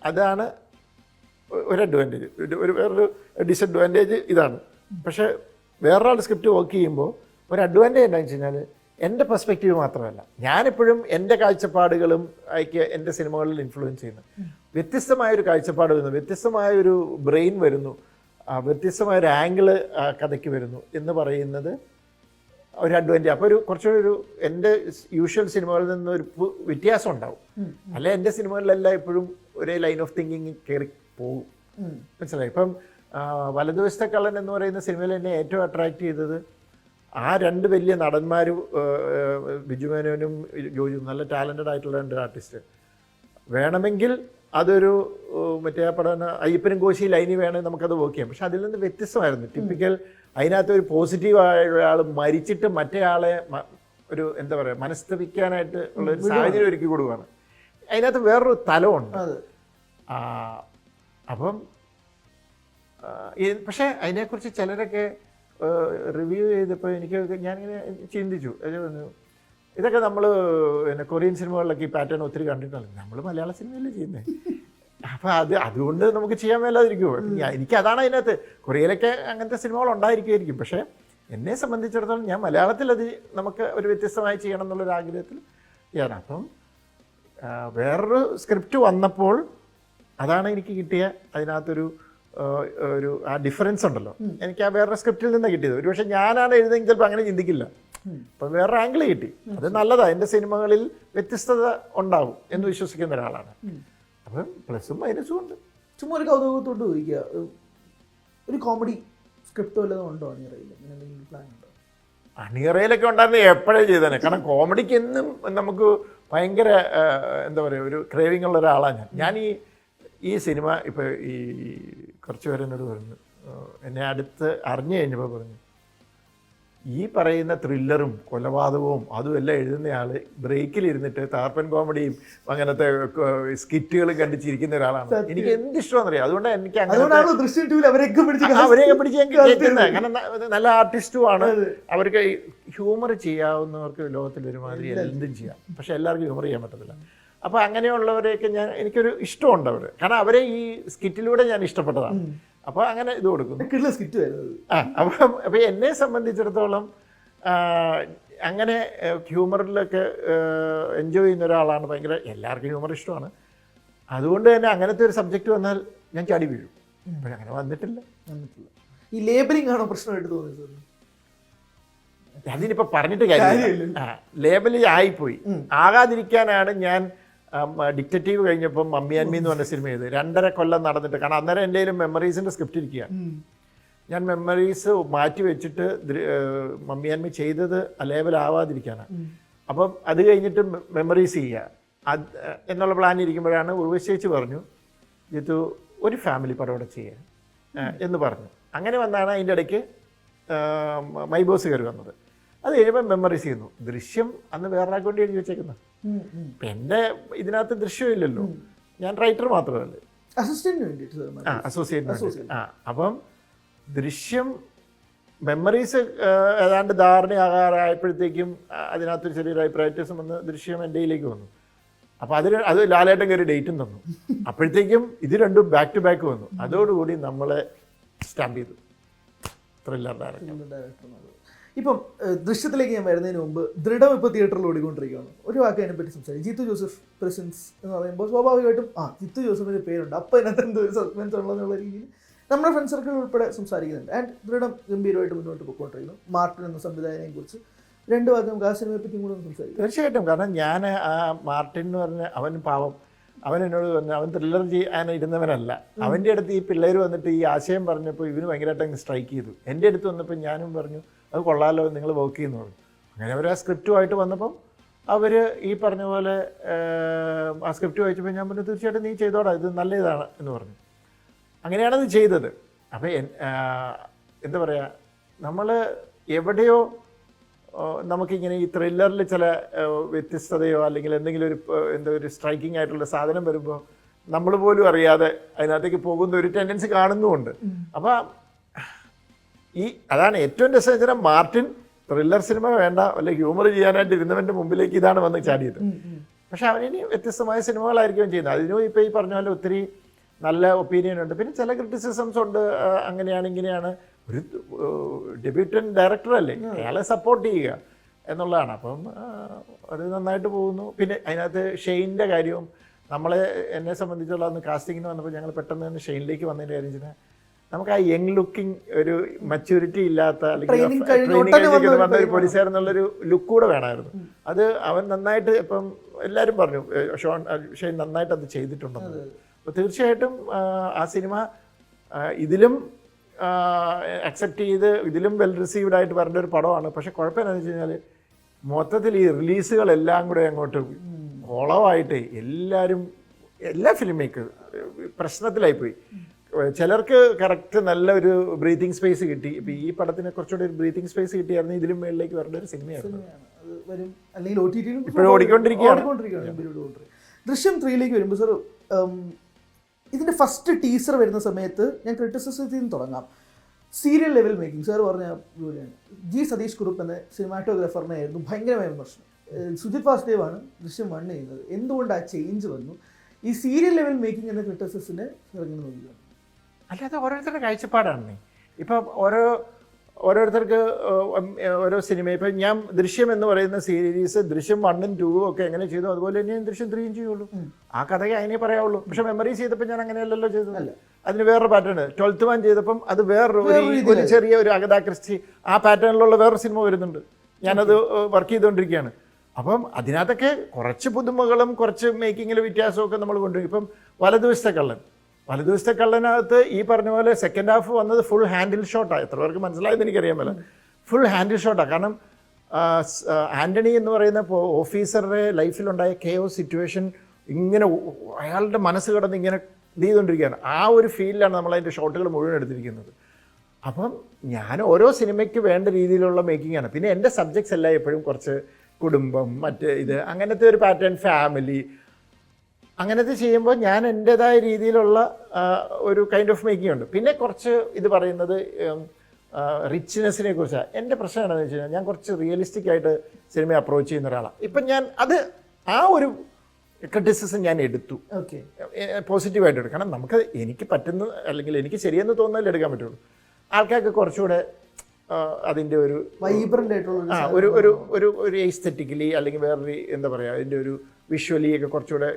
അതാണ് ഒരു അഡ്വാൻറ്റേജ്. വേറൊരു ഡിസഡ്വാൻറ്റേജ് ഇതാണ്. പക്ഷേ വേറൊരാളുടെ സ്ക്രിപ്റ്റ് വർക്ക് ചെയ്യുമ്പോൾ ഒരു അഡ്വാൻറ്റേജ് എന്താണെന്ന് വെച്ച് കഴിഞ്ഞാൽ എൻ്റെ പെർസ്പെക്റ്റീവ് മാത്രമല്ല, ഞാനെപ്പോഴും എൻ്റെ കാഴ്ചപ്പാടുകളും ആയിക്ക് എൻ്റെ സിനിമകളിൽ ഇൻഫ്ലുവൻസ് ചെയ്യുന്നു. വ്യത്യസ്തമായൊരു കാഴ്ചപ്പാട് വരുന്നു, വ്യത്യസ്തമായൊരു ബ്രെയിൻ വരുന്നു, വ്യത്യസ്തമായൊരു ആംഗിള് കഥയ്ക്ക് വരുന്നു എന്ന് പറയുന്നത് ഒരു അഡ്വാൻറ്റേജ്. അപ്പോൾ കുറച്ചുകൂടി എൻ്റെ യൂഷ്വൽ സിനിമകളിൽ നിന്ന് ഒരു വ്യത്യാസം ഉണ്ടാവും. അല്ലെ എൻ്റെ സിനിമകളിലെല്ലാം എപ്പോഴും ഒരേ ലൈൻ ഓഫ് തിങ്കിങ് കയറി പോകും. മനസ്സിലായി. ഇപ്പം വലതുവശത്തെ കള്ളൻ എന്ന് പറയുന്ന സിനിമയിൽ എന്നെ ഏറ്റവും അട്രാക്റ്റ് ചെയ്തത് ആ രണ്ട് വലിയ നടന്മാരും, ബിജു മേനോനും ജോജും, നല്ല ടാലൻറ്റഡ് ആയിട്ടുള്ള രണ്ട് ആർട്ടിസ്റ്റ്. വേണമെങ്കിൽ അതൊരു മറ്റേ ആ പടം അയ്യപ്പനും കോശി ലൈനി വേണമെങ്കിൽ നമുക്കത് വർക്ക് ചെയ്യാം. പക്ഷെ അതിൽ നിന്ന് വ്യത്യസ്തമായിരുന്നു. ടിപ്പിക്കൽ അതിനകത്ത് ഒരു പോസിറ്റീവായ ഒരാൾ മരിച്ചിട്ട് മറ്റേ ആളെ ഒരു എന്താ പറയുക മനസ്തപിക്കാനായിട്ട് ഉള്ളൊരു സാഹചര്യം ഒരുക്കി കൊടുക്കുകയാണ്. അതിനകത്ത് വേറൊരു തലമുണ്ട്. അപ്പം പക്ഷേ അതിനെക്കുറിച്ച് ചിലരൊക്കെ റിവ്യൂ ചെയ്തപ്പോൾ ഞാനിങ്ങനെ ചിന്തിച്ചു, ഇതൊക്കെ നമ്മൾ പിന്നെ കൊറിയൻ സിനിമകളിലൊക്കെ ഈ പാറ്റേൺ ഒത്തിരി കണ്ടിട്ടുണ്ട്, നമ്മൾ മലയാള സിനിമയല്ലേ ചെയ്യുന്നത്. അപ്പോൾ അതുകൊണ്ട് നമുക്ക് ചെയ്യാൻ മേലാതിരിക്കുമോ? എനിക്ക് അതാണ് അതിനകത്ത്. കൊറിയയിലൊക്കെ അങ്ങനത്തെ സിനിമകൾ ഉണ്ടായിരിക്കുമായിരിക്കും, പക്ഷേ എന്നെ സംബന്ധിച്ചിടത്തോളം ഞാൻ മലയാളത്തിൽ അത് നമുക്ക് ഒരു വ്യത്യസ്തമായി ചെയ്യണം എന്നുള്ളൊരു ആഗ്രഹത്തിൽ ചെയ്യണം. അപ്പം വേറൊരു സ്ക്രിപ്റ്റ് വന്നപ്പോൾ അതാണ് എനിക്ക് കിട്ടിയ അതിനകത്തൊരു ആ ഡിഫറൻസ് ഉണ്ടല്ലോ. എനിക്ക് ആ വേറൊരു സ്ക്രിപ്റ്റിൽ നിന്ന് കിട്ടിയത്. ഒരു പക്ഷേ ഞാനാണ് എഴുതെങ്കിൽ ചിലപ്പോൾ അങ്ങനെ ചിന്തിക്കില്ല. അപ്പം വേറൊരു ആംഗിൾ കിട്ടി, അത് നല്ലതാണ്. എൻ്റെ സിനിമകളിൽ വ്യത്യസ്തത ഉണ്ടാവും എന്ന് വിശ്വസിക്കുന്ന ഒരാളാണ്. അപ്പം പ്ലസും മൈനസും ഉണ്ട്. ചുമ്മാ ഒരു കൗതുകത്തോട്ട് ചോദിക്കുക, ഒരു കോമഡി സ്ക്രിപ്റ്റ് വല്ലതും ഉണ്ടോ അണിയറയിൽ? അങ്ങനെ എന്തെങ്കിലും പ്ലാൻ ഉണ്ടോ? അണിയറയിലൊക്കെ ഉണ്ടായിരുന്നു എപ്പോഴേ ചെയ്തേനെ. കാരണം കോമഡിക്ക് എന്നും നമുക്ക് ഭയങ്കര എന്താ പറയുക ഒരു ക്രേവിങ് ഉള്ള ഒരാളാണ് ഞാൻ. ഈ സിനിമ ഇപ്പോൾ ഈ കുറച്ച് പേര് എന്നോട് പറഞ്ഞു, എന്നെ അടുത്ത് അറിഞ്ഞു കഴിഞ്ഞപ്പോൾ പറഞ്ഞു, ഈ പറയുന്ന ത്രില്ലറും കൊലപാതകവും അതും എല്ലാം എഴുതുന്നയാൾ ബ്രേക്കിലിരുന്നിട്ട് താർപ്പൻ കോമഡിയും അങ്ങനത്തെ സ്കിറ്റുകളും കണ്ടിച്ചിരിക്കുന്ന ഒരാളാണ്. എനിക്ക് എന്ത് ഇഷ്ടമാണെന്നറിയാം. അതുകൊണ്ട് എനിക്ക് അവരെയൊക്കെ പിടിച്ച് ഞാൻ കേൾക്കുന്നത്. കാരണം നല്ല ആർട്ടിസ്റ്റുമാണ്. അവർക്ക് ഹ്യൂമർ ചെയ്യാവുന്നവർക്ക് ലോകത്തിൽ ഒരുമാതിരി എന്തും ചെയ്യാം. പക്ഷെ എല്ലാവർക്കും ഹ്യൂമർ ചെയ്യാൻ പറ്റത്തില്ല. അപ്പോൾ അങ്ങനെയുള്ളവരെയൊക്കെ എനിക്കൊരു ഇഷ്ടമുണ്ട് അവർ. കാരണം അവരെ ഈ സ്കിറ്റിലൂടെ ഞാൻ ഇഷ്ടപ്പെട്ടതാണ്. അപ്പോൾ അങ്ങനെ ഇത് കൊടുക്കുന്നു. അപ്പം എന്നെ സംബന്ധിച്ചിടത്തോളം അങ്ങനെ ഹ്യൂമറിലൊക്കെ എൻജോയ് ചെയ്യുന്ന ഒരാളാണ്. ഭയങ്കര എല്ലാവർക്കും ഹ്യൂമർ ഇഷ്ടമാണ്. അതുകൊണ്ട് തന്നെ അങ്ങനത്തെ ഒരു സബ്ജക്റ്റ് വന്നാൽ ഞാൻ ചാടി വീഴും. പക്ഷെ അങ്ങനെ വന്നിട്ടില്ല. ഈ ലേബലിംഗ് ആണോ പ്രശ്നമായിട്ട് തോന്നിയത്? അതിനിപ്പോൾ പറഞ്ഞിട്ട് കാര്യമില്ല. ലേബലിംഗ് ആയിപ്പോയി. ആകാതിരിക്കാനാണ് ഞാൻ ഡിക്റ്റേറ്റീവ് കഴിഞ്ഞപ്പം മമ്മി ആൻമി എന്ന് പറഞ്ഞ സിനിമ ചെയ്ത് 2.5 കൊല്ലം നടന്നിട്ട്. കാരണം അന്നേരം എൻ്റെ കയ്യിലും മെമ്മറീസിൻ്റെ സ്ക്രിപ്റ്റ് ഇരിക്കുകയാണ്. ഞാൻ മെമ്മറീസ് മാറ്റി വെച്ചിട്ട് മമ്മി ആൻമി ചെയ്തത് ലേബലാവാതിരിക്കാനാണ്. അപ്പം അത് കഴിഞ്ഞിട്ട് മെമ്മറീസ് ചെയ്യുക എന്നുള്ള പ്ലാൻ ഇരിക്കുമ്പോഴാണ് ഉർവശേച്ചി പറഞ്ഞു, ഇത് ഒരു ഫാമിലി പടം ഇവിടെ ചെയ്യുക എന്ന് പറഞ്ഞു. അങ്ങനെ വന്നാണ് അതിൻ്റെ ഇടയ്ക്ക് മൈ ബോസ് കയറി വന്നത്. അത് കഴിയുമ്പോൾ മെമ്മറീസ് ചെയ്യുന്നു. ദൃശ്യം അന്ന് വേറൊരാൾക്ക് വേണ്ടി എഴുതി വെച്ചേക്കുന്നത്. ഇപ്പം എൻ്റെ ഇതിനകത്ത് ദൃശ്യമില്ലല്ലോ, ഞാൻ റൈറ്റർ മാത്രമല്ലേ, അസോസിയേറ്റ്. അപ്പം ദൃശ്യം മെമ്മറീസ് ഏതാണ്ട് ധാരണയാകാറായപ്പോഴത്തേക്കും അതിനകത്തൊരു ചെറിയൊരു അഭിപ്രായത്യാസം വന്ന് ദൃശ്യം എൻ്റെ കയ്യിലേക്ക് വന്നു. അപ്പോൾ അത് ലാലേട്ടൻ കയറി ഡേറ്റും തന്നു. അപ്പോഴത്തേക്കും ഇത് രണ്ടും ബാക്ക് ടു ബാക്ക് വന്നു. അതോടുകൂടി നമ്മളെ സ്റ്റാമ്പ് ചെയ്തു ത്രില്ലർ ഡയറക്ടർ. ഇപ്പം ദൃശ്യത്തിലേക്ക് ഞാൻ വരുന്നതിന് മുമ്പ് ദൃഢം ഇപ്പോൾ തിയേറ്ററിൽ ഓടിക്കൊണ്ടിരിക്കുകയാണ്. ഒരു വാക്ക് അതിനെപ്പറ്റി സംസാരിക്കും. ജിത്തു ജോസഫ് പ്രസൻസ് എന്ന് പറയുമ്പോൾ സ്വാഭാവികമായിട്ടും ജിത്തു ജോസഫിൻ്റെ പേരുണ്ട്, അപ്പോൾ അതിനകത്ത് എന്തൊരു സസ്പെൻസ് ഉള്ളതെന്നുള്ള രീതിയിൽ നമ്മുടെ ഫ്രണ്ട് സർക്കിൾ ഉൾപ്പെടെ സംസാരിക്കുന്നുണ്ട്. ആൻഡ് ദൃഢം ഗംഭീരമായിട്ട് മുന്നോട്ട് പോയിക്കൊണ്ടിരിക്കുന്നു. മാർട്ടിൻ എന്ന സംവിധായകനെ കുറിച്ച് 2 വാക്ക് നമുക്ക് ആ സിനിമയെ പറ്റിയും കൂടെ സംസാരിക്കും. തീർച്ചയായിട്ടും. കാരണം ഞാൻ ആ മാർട്ടിൻ എന്ന് പറഞ്ഞ അവൻ പാവം, അവൻ എന്നോട് പറഞ്ഞു, അവൻ ത്രില്ലർ ചെയ്യാൻ ഇരുന്നവനല്ല. അവൻ്റെ അടുത്ത് ഈ പിള്ളേർ വന്നിട്ട് ഈ ആശയം പറഞ്ഞപ്പോൾ ഇവന് ഭയങ്കരമായിട്ട് അങ്ങ് സ്ട്രൈക്ക് ചെയ്തു. എൻ്റെ അടുത്ത് വന്നപ്പോൾ ഞാനും പറഞ്ഞു അത് കൊള്ളാമല്ലോ, നിങ്ങൾ വർക്ക് ചെയ്യുന്നു പറഞ്ഞു. അങ്ങനെ അവർ ആ സ്ക്രിപ്റ്റുമായിട്ട് വന്നപ്പം അവർ ഈ പറഞ്ഞ പോലെ ആ സ്ക്രിപ്റ്റ് വായിച്ചപ്പോൾ ഞാൻ പറഞ്ഞു തീർച്ചയായിട്ടും നീ ചെയ്തോടാ, ഇത് നല്ല ഇതാണ് എന്ന് പറഞ്ഞു. അങ്ങനെയാണത് ചെയ്തത്. അപ്പോൾ എന്താ പറയുക, നമ്മൾ എവിടെയോ നമുക്കിങ്ങനെ ഈ ത്രില്ലറിൽ ചില വ്യത്യസ്തതയോ അല്ലെങ്കിൽ എന്തെങ്കിലും ഒരു സ്ട്രൈക്കിംഗ് ആയിട്ടുള്ള സാധനം വരുമ്പോൾ നമ്മൾ പോലും അറിയാതെ അതിനകത്തേക്ക് പോകുന്ന ഒരു ടെൻഡൻസി കാണുന്നുമുണ്ട്. അപ്പോൾ അതാണ് ഏറ്റവും രസകരം. മാർട്ടിൻ ത്രില്ലർ സിനിമ വേണ്ട അല്ലെങ്കിൽ ഹ്യൂമർ ചെയ്യാനായിട്ട് ഇരുന്നവൻ്റെ മുമ്പിലേക്ക് ഇതാണ് വന്ന് ചാടിയത്. പക്ഷെ അവനിനി വ്യത്യസ്തമായ സിനിമകളായിരിക്കും ചെയ്യുന്നത്. അതിനും ഇപ്പോൾ ഈ പറഞ്ഞ പോലെ ഒത്തിരി നല്ല ഒപ്പീനിയൻ ഉണ്ട്. പിന്നെ ചില ക്രിറ്റിസിസംസ് ഉണ്ട്, അങ്ങനെയാണ് ഇങ്ങനെയാണ്. ഒരു ഡെബ്യൂട്ടൻ ഡയറക്ടറല്ലേ, അയാളെ സപ്പോർട്ട് ചെയ്യുക എന്നുള്ളതാണ്. അപ്പം അത് നന്നായിട്ട് പോകുന്നു. പിന്നെ അതിനകത്ത് ഷെയ്നിൻ്റെ കാര്യവും എന്നെ സംബന്ധിച്ചുള്ള അന്ന് കാസ്റ്റിങ്ങിന് വന്നപ്പോൾ ഞങ്ങൾ പെട്ടെന്ന് തന്നെ ഷെയ്നിലേക്ക് വന്നതിൻ്റെ കാര്യം വെച്ചാൽ നമുക്ക് ആ യങ് ലുക്കിംഗ് ഒരു മെച്യൂരിറ്റി ഇല്ലാത്ത അല്ലെങ്കിൽ ട്രെയിനിങ് വന്ന ഒരു പോലീസുകാർ എന്നുള്ളൊരു ലുക്ക് കൂടെ വേണമായിരുന്നു. അത് അവൻ നന്നായിട്ട് ഇപ്പം എല്ലാവരും പറഞ്ഞു ഷെയ്ൻ നന്നായിട്ട് അത് ചെയ്തിട്ടുണ്ടെന്ന്. അപ്പോൾ തീർച്ചയായിട്ടും ആ സിനിമ ഇതിലും അക്സെപ്റ്റ് ചെയ്ത് ഇതിലും വെൽ റിസീവ്ഡ് ആയിട്ട് വരേണ്ട ഒരു പടമാണ്. പക്ഷെ കുഴപ്പമെന്നു വെച്ച് കഴിഞ്ഞാൽ മൊത്തത്തിൽ ഈ റിലീസുകളെല്ലാം കൂടെ അങ്ങോട്ട് ഓളമായിട്ട് എല്ലാ ഫിലിം മേക്കേഴ്സ് പ്രശ്നത്തിലായിപ്പോയി. ചിലർക്ക് കറക്റ്റ് നല്ലൊരു ബ്രീത്തിങ് സ്പേസ് കിട്ടി. ഇപ്പം ഈ പടത്തിന് കുറച്ചുകൂടി ഒരു ബ്രീത്തിങ് സ്പേസ് കിട്ടിയായിരുന്നു ഇതിലും മേളിലേക്ക് വരേണ്ട ഒരു സിനിമയായിരുന്നു. ഇപ്പോഴും ഓടിക്കൊണ്ടിരിക്കുകയാണ്. ദൃശ്യം 3ലേക്ക് വരുമ്പോൾ സാർ, ഇതിൻ്റെ ഫസ്റ്റ് ടീസർ വരുന്ന സമയത്ത് ഞാൻ ക്രിറ്റിസിസത്തിൽ നിന്ന് തുടങ്ങാം. സീരിയൽ ലെവൽ മേക്കിംഗ് സാർ പറഞ്ഞ ജോലിയാണ്. ജി സതീഷ് കുറുപ്പ് എന്ന സിനിമാറ്റോഗ്രാഫറിനെ ആയിരുന്നു ഭയങ്കരമായ വിമർശനം. സുജിത് വാസുദേവാണ് ദൃശ്യം 1 ചെയ്യുന്നത്. എന്തുകൊണ്ട് ആ ചേഞ്ച് വന്നു? ഈ സീരിയൽ ലെവൽ മേക്കിംഗ് എന്ന ക്രിറ്റിസിസിനെ ഇറങ്ങുന്ന നോക്കിയാണ്. അല്ലാതെ ഓരോരുത്തരുടെ കാഴ്ചപ്പാടാണ്. ഇപ്പം ഓരോരുത്തർക്ക് ഓരോ സിനിമ. ഇപ്പം ഞാൻ ദൃശ്യം എന്ന് പറയുന്ന സീരീസ് ദൃശ്യം 1ഉം 2ഉം ഒക്കെ എങ്ങനെ ചെയ്തു അതുപോലെ തന്നെ ഞാൻ ദൃശ്യം 3യും ചെയ്യുള്ളൂ. ആ കഥയെ അതിനെ പറയാവുള്ളൂ. പക്ഷെ മെമ്മറീസ് ചെയ്തപ്പോൾ ഞാൻ അങ്ങനെയല്ലല്ലോ ചെയ്തത്. അതിന് വേറൊരു പാറ്റേൺ. 12th Man ചെയ്തപ്പം അത് വേറൊരു ചെറിയ ഒരു അഗതാ ക്രിസ്റ്റി ആ പാറ്റേണിലുള്ള വേറൊരു സിനിമ വരുന്നുണ്ട്. ഞാനത് വർക്ക് ചെയ്തുകൊണ്ടിരിക്കുകയാണ്. അപ്പം അതിനകത്തൊക്കെ കുറച്ച് പുതുമകളും കുറച്ച് മേക്കിങ്ങിൽ വ്യത്യാസമൊക്കെ നമ്മൾ കൊണ്ടുപോയി. ഇപ്പം വലതുവശത്തെ കള്ളനകത്ത് ഈ പറഞ്ഞ പോലെ സെക്കൻഡ് ഹാഫ് വന്നത് ഫുൾ ഹാൻഡിൽ ഷോട്ടാണ്. എത്ര പേർക്ക് മനസ്സിലായെന്ന് എനിക്കറിയാൻ മേല. ഫുൾ ഹാൻഡിൽ ഷോട്ടാണ്. കാരണം ആൻ്റണി എന്ന് പറയുന്ന ഓഫീസറുടെ ലൈഫിലുണ്ടായ കെയോസ് സിറ്റുവേഷൻ ഇങ്ങനെ അയാളുടെ മനസ്സ് കിടന്ന് ഇങ്ങനെ ഇത് ചെയ്തുകൊണ്ടിരിക്കുകയാണ്. ആ ഒരു ഫീലിലാണ് നമ്മളതിൻ്റെ ഷോട്ടുകൾ മുഴുവൻ എടുത്തിരിക്കുന്നത്. അപ്പം ഞാൻ ഓരോ സിനിമയ്ക്ക് വേണ്ട രീതിയിലുള്ള മേക്കിംഗ് ആണ്. പിന്നെ എൻ്റെ സബ്ജക്ട്സ് എല്ലാം എപ്പോഴും കുറച്ച് കുടുംബം, മറ്റ് ഇത് അങ്ങനത്തെ ഒരു പാറ്റേൺ, ഫാമിലി അങ്ങനത്തെ ചെയ്യുമ്പോൾ ഞാൻ എൻ്റേതായ രീതിയിലുള്ള ഒരു കൈൻഡ് ഓഫ് മേക്കിംഗ് ഉണ്ട്. പിന്നെ കുറച്ച് ഇത് പറയുന്നത് റിച്ച്നെസ്സിനെ കുറിച്ചാണ്. എൻ്റെ പ്രശ്നം എന്താണെന്ന് വെച്ച് കഴിഞ്ഞാൽ ഞാൻ കുറച്ച് റിയലിസ്റ്റിക് ആയിട്ട് സിനിമയെ അപ്രോച്ച് ചെയ്യുന്ന ഒരാളാണ്. ഇപ്പം ഞാൻ ആ ഒരു ക്രിറ്റിസിസം ഞാൻ എടുത്തു, പോസിറ്റീവായിട്ട് എടുക്കും. കാരണം എനിക്ക് പറ്റുന്ന അല്ലെങ്കിൽ എനിക്ക് ശരിയെന്ന് തോന്നുന്നതിൽ എടുക്കാൻ പറ്റുള്ളൂ. ആൾക്കാർക്ക് കുറച്ചുകൂടെ അതിൻ്റെ ഒരു വൈബ്രൻ്റ് ആയിട്ടുള്ള ഒരു എസ്തെറ്റിക്കലി അല്ലെങ്കിൽ വേറൊരു എന്താ പറയുക അതിൻ്റെ ഒരു വിഷ്വലി ഒക്കെ കുറച്ചുകൂടെ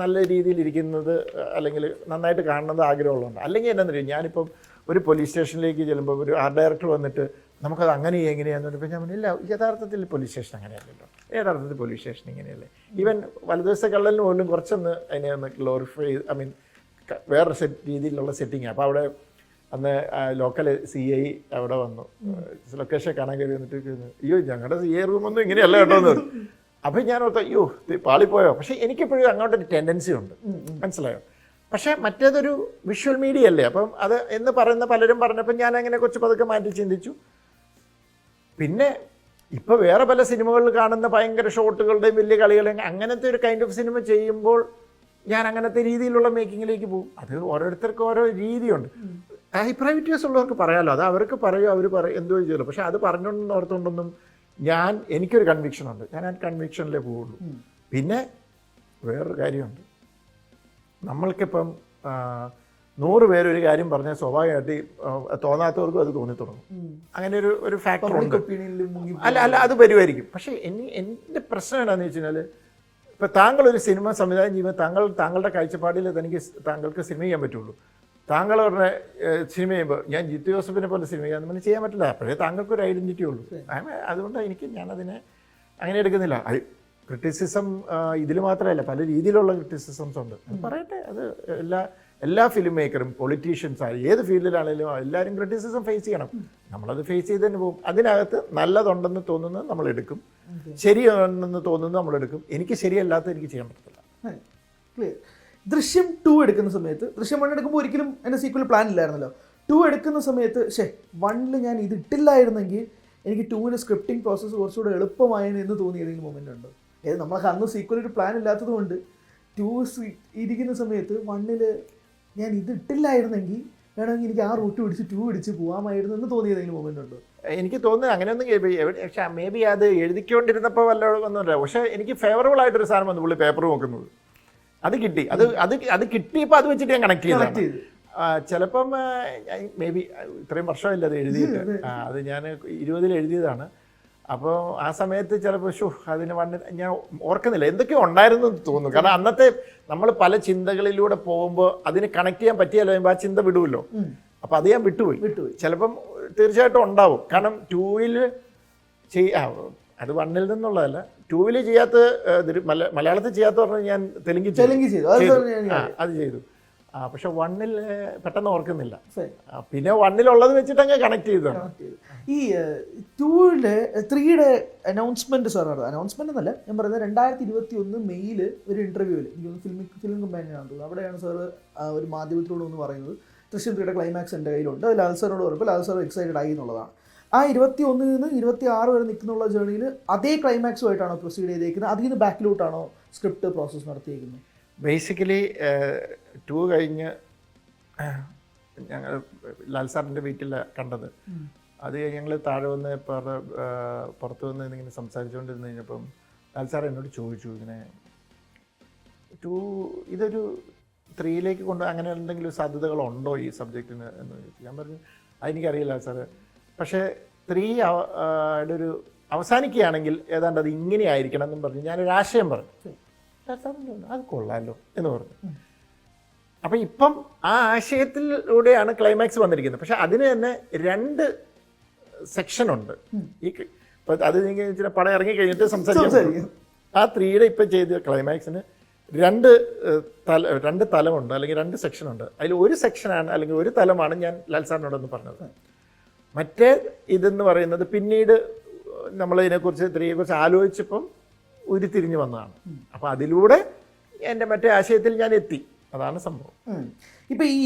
നല്ല രീതിയിൽ ഇരിക്കുന്നത് അല്ലെങ്കിൽ നന്നായിട്ട് കാണുന്നത് ആഗ്രഹമുള്ളതുകൊണ്ട്. അല്ലെങ്കിൽ എന്താണെന്ന് അറിയാം, ഞാനിപ്പം ഒരു പോലീസ് സ്റ്റേഷനിലേക്ക് ചെല്ലുമ്പോൾ ഒരു ആർട്ട് ഡയറക്ടർ വന്നിട്ട് നമുക്കത് അങ്ങനെ എങ്ങനെയാണെന്ന് പറഞ്ഞപ്പോൾ ഞാൻ പറഞ്ഞില്ല, യഥാർത്ഥത്തിൽ പോലീസ് സ്റ്റേഷൻ അങ്ങനെയല്ലല്ലോ, യഥാർത്ഥത്തിൽ പോലീസ് സ്റ്റേഷൻ ഇങ്ങനെയല്ലേ. ഈവൻ വലതുദിവസത്തെ കള്ളലിന് പോലും കുറച്ചൊന്ന് അതിനെ ഒന്ന് ഗ്ലോറിഫൈ, ഐ മീൻ വേറൊരു രീതിയിലുള്ള സെറ്റിങ്ങാണ്. അപ്പോൾ അവിടെ അന്ന് ലോക്കൽ CI അവിടെ വന്നു, ലൊക്കേഷൻ കാണാൻ കയറി വന്നിട്ട് അയ്യോ ഞങ്ങളുടെ CI റൂമൊന്നും ഇങ്ങനെയല്ല കേട്ടോ എന്ന് പറഞ്ഞു. അപ്പം ഞാൻ ഓർത്ത അയ്യോ പാളിപ്പോയോ. പക്ഷേ എനിക്കെപ്പോഴും അങ്ങോട്ടൊരു ടെൻഡൻസി ഉണ്ട്, മനസ്സിലായോ. പക്ഷേ മറ്റേതൊരു വിഷ്വൽ മീഡിയ അല്ലേ, അപ്പം അത് എന്ന് പറയുന്ന പലരും പറഞ്ഞപ്പോൾ ഞാൻ അങ്ങനെ കുറച്ച് പതുക്കെ മാറ്റി ചിന്തിച്ചു. പിന്നെ ഇപ്പോൾ വേറെ പല സിനിമകളിൽ കാണുന്ന ഭയങ്കര ഷോട്ടുകളുടെയും വലിയ കളികളുടെയും അങ്ങനത്തെ ഒരു കൈൻഡ് ഓഫ് സിനിമ ചെയ്യുമ്പോൾ ഞാൻ അങ്ങനത്തെ രീതിയിലുള്ള മേക്കിങ്ങിലേക്ക് പോകും. അത് ഓരോരുത്തർക്കും ഓരോ രീതിയുണ്ട്. അഭിപ്രായ വ്യത്യാസം ഉള്ളവർക്ക് പറയാമല്ലോ, അത് അവർക്ക് പറയും, അവർ എന്തോ ചെയ്യല്ലോ. പക്ഷെ അത് പറഞ്ഞുകൊണ്ടൊന്നും ഓർത്തുകൊണ്ടൊന്നും എനിക്കൊരു കൺവിക്ഷനുണ്ട്, ഞാൻ ആ കൺവിക്ഷനിലേ പോവുള്ളൂ. പിന്നെ വേറൊരു കാര്യമുണ്ട്, നമ്മൾക്കിപ്പം 100 പേര് ഒരു കാര്യം പറഞ്ഞാൽ സ്വാഭാവികമായിട്ട് തോന്നാത്തവർക്കും അത് തോന്നി തുടങ്ങും. അങ്ങനെ ഒരു ഫാക്ടറുണ്ട്. അല്ല അത് വരുമായിരിക്കും. പക്ഷേ എൻ്റെ പ്രശ്നം എന്താണെന്ന് വെച്ച് കഴിഞ്ഞാൽ, ഇപ്പം താങ്കളൊരു സിനിമ സംവിധാനം ചെയ്യുമ്പോൾ താങ്കളുടെ കാഴ്ചപ്പാടിൽ താങ്കൾക്ക് സിനിമ ചെയ്യാൻ പറ്റുള്ളൂ. താങ്കൾ പറഞ്ഞ സിനിമ ചെയ്യുമ്പോൾ ഞാൻ ജിത്തു ജോസഫിനെ പോലെ സിനിമ ചെയ്യാൻ പറ്റില്ല. അപ്പോഴേ താങ്കൾക്കൊരു ഐഡൻറ്റിറ്റി ഉള്ളൂ. അതുകൊണ്ട് ഞാനതിനെ അങ്ങനെ എടുക്കുന്നില്ല. ക്രിറ്റിസിസം ഇതിൽ മാത്രമല്ല, പല രീതിയിലുള്ള ക്രിറ്റിസിസംസ് ഉണ്ട്. പറയട്ടെ, അത് എല്ലാ ഫിലിം മേക്കറും പൊളിറ്റീഷ്യൻസ് ആയി ഏത് ഫീൽഡിലാണെങ്കിലും എല്ലാവരും ക്രിറ്റിസിസം ഫേസ് ചെയ്യണം. നമ്മളത് ഫേസ് ചെയ്ത് തന്നെ പോകും. അതിനകത്ത് നല്ലതുണ്ടെന്ന് തോന്നുന്നത് നമ്മളെടുക്കും, ശരിയാണെന്ന് തോന്നുന്നത് നമ്മളെടുക്കും. എനിക്ക് ശരിയല്ലാത്ത എനിക്ക് ചെയ്യാൻ പറ്റത്തില്ല. ദൃശ്യം 2 എടുക്കുന്ന സമയത്ത്, ദൃശ്യം 1 എടുക്കുമ്പോൾ ഒരിക്കലും എൻ്റെ സീക്വൽ പ്ലാൻ ഇല്ലായിരുന്നല്ലോ. 2 എടുക്കുന്ന സമയത്ത് 1 ഞാൻ ഇത് ഇട്ടില്ലായിരുന്നെങ്കിൽ എനിക്ക് 2ന് സ്ക്രിപ്റ്റിംഗ് പ്രോസസ്സ് കുറച്ചുകൂടെ എളുപ്പമായെന്ന് എന്ന് തോന്നിയ ഏതെങ്കിലും മൊമെൻ്റ് ഉണ്ടോ? അതായത് നമ്മൾക്ക് അന്ന് സീക്വൽ ഒരു പ്ലാൻ ഇല്ലാത്തത് കൊണ്ട് 2 ഇരിക്കുന്ന സമയത്ത് 1 ഞാൻ ഇത് ഇട്ടില്ലായിരുന്നെങ്കിൽ വേണമെങ്കിൽ എനിക്ക് ആ റൂട്ട് പിടിച്ച് 2 പിടിച്ച് പോകാമായിരുന്നു എന്ന് തോന്നിയ ഏതെങ്കിലും മൊമെൻ്റ് ഉണ്ടോ? എനിക്ക് തോന്നുന്നത് അങ്ങനെയൊന്നും. പക്ഷേ മേ ബി അത് എഴുതിക്കൊണ്ടിരുന്നപ്പോൾ വല്ലതൊന്നുമില്ല. പക്ഷേ എനിക്ക് ഫേവറബിൾ ആയിട്ടൊരു സാധനം വന്നു, പുള്ളി പേപ്പർ നോക്കുന്നത്. അത് കിട്ടി. അത് കിട്ടിയപ്പോൾ അത് വെച്ചിട്ട് ഞാൻ കണക്ട് ചെയ്തു. ചിലപ്പം മേ ബി ഇത്രയും വർഷമില്ല അത് എഴുതിയിട്ട്. അത് ഞാൻ 20 എഴുതിയതാണ്. അപ്പോൾ ആ സമയത്ത് ചിലപ്പോൾ അതിന് ഞാൻ ഓർക്കുന്നില്ല, എന്തൊക്കെയോ ഉണ്ടായിരുന്നു എന്ന് തോന്നുന്നു. കാരണം അന്നത്തെ നമ്മൾ പല ചിന്തകളിലൂടെ പോകുമ്പോൾ അതിന് കണക്ട് ചെയ്യാൻ പറ്റിയല്ലോ, ആ ചിന്ത വിടുമല്ലോ. അപ്പോൾ അത് ഞാൻ വിട്ടുപോയി. ചിലപ്പം തീർച്ചയായിട്ടും ഉണ്ടാവും. കാരണം 2ൽ അത് 1ൽ നിന്നുള്ളതല്ല, 2ൽ ചെയ്യാത്ത മലയാളത്തിൽ ചെയ്യാത്ത പറഞ്ഞാൽ ഞാൻ തെലുങ്ക് ചെയ്തു. അത് ചെയ്തു. പക്ഷെ 1ൽ പെട്ടെന്ന് ഓർക്കുന്നില്ല. പിന്നെ 1ലുള്ളത് വെച്ചിട്ട് അങ്ങ് കണക്ട് ചെയ്തതാണ്. ഈ 2ലെ 3യുടെ അനൗൺസ്മെന്റ് അനൗൺസ്മെന്റ് എന്നല്ല ഞാൻ പറയുന്നത്, 2021 മെയ്യിൽ ഒരു ഇന്റർവ്യൂവിൽ ഫിലിം കമ്പാനിയാണെന്ന് തോന്നുന്നു, അവിടെയാണ് സാറ് ഒരു മാധ്യമത്തിലൂടെ ഒന്ന് പറയുന്നത് ദൃശ്യം 3യുടെ ക്ലൈമാക്സ് എൻ്റെ കയ്യിലുണ്ട്, അത് ലാൽ സാറിനോട് പറയുമ്പോൾ ലാൽ സാർ എക്സൈറ്റഡ് ആയി എന്നുള്ളതാണ്. ആ 21 നിന്ന് 26 വരെ നിൽക്കുന്നുള്ള ജേർണിയിൽ അതേ ക്ലൈമാക്സുമായിട്ടാണോ പ്രൊസീഡ് ചെയ്തേക്കുന്നത്? അതിൽ നിന്ന് ബാക്കിലോട്ടാണോ സ്ക്രിപ്റ്റ് പ്രോസസ്സ് നടത്തിയേക്കുന്നത്? ബേസിക്കലി 2 കഴിഞ്ഞ് ഞങ്ങൾ ലാൽ സാറിൻ്റെ വീട്ടിൽ കണ്ടത്. അത് ഞങ്ങൾ താഴെ വന്ന് പുറത്ത് വന്ന് ഇങ്ങനെ സംസാരിച്ചുകൊണ്ടിരുന്ന് കഴിഞ്ഞപ്പം ലാൽ സാർ എന്നോട് ചോദിച്ചു, ഇങ്ങനെ ഇതൊരു 3ലേക്ക് അങ്ങനെ എന്തെങ്കിലും സാധ്യതകളുണ്ടോ ഈ സബ്ജക്റ്റിന് എന്ന് ചോദിച്ചു. ഞാൻ പറഞ്ഞു അതെനിക്കറിയില്ല സാറ്, പക്ഷേ 3 ഒരു അവസാനിക്കുകയാണെങ്കിൽ ഏതാണ്ട് അത് ഇങ്ങനെ ആയിരിക്കണം എന്നും പറഞ്ഞു ഞാനൊരു ആശയം പറഞ്ഞു. അത് കൊള്ളാമല്ലോ എന്ന് പറഞ്ഞു. അപ്പം ഇപ്പം ആ ആശയത്തിലൂടെയാണ് ക്ലൈമാക്സ് വന്നിരിക്കുന്നത്. പക്ഷെ അതിന് തന്നെ 2 സെക്ഷനുണ്ട്. ഇപ്പം അത് നിങ്ങൾ പടം ഇറങ്ങി കഴിഞ്ഞിട്ട് സംസാരിക്കും. ആ 3യുടെ ഇപ്പം ചെയ്ത ക്ലൈമാക്സിന് 2 തലമുണ്ട്, അല്ലെങ്കിൽ 2 സെക്ഷനുണ്ട്. അതിൽ ഒരു സെക്ഷനാണ് അല്ലെങ്കിൽ ഒരു തലമാണ് ഞാൻ ലാൽ സാറിനോടൊന്ന് പറഞ്ഞത്. മറ്റേ ഇതെന്ന് പറയുന്നത് പിന്നീട് നമ്മളതിനെക്കുറിച്ച് 3യെക്കുറിച്ച് ആലോചിച്ചപ്പം ഉരുത്തിരിഞ്ഞ് വന്നതാണ്. അപ്പോൾ അതിലൂടെ എൻ്റെ മറ്റേ ആശയത്തിൽ ഞാൻ എത്തി. അതാണ് സംഭവം. ഇപ്പം ഈ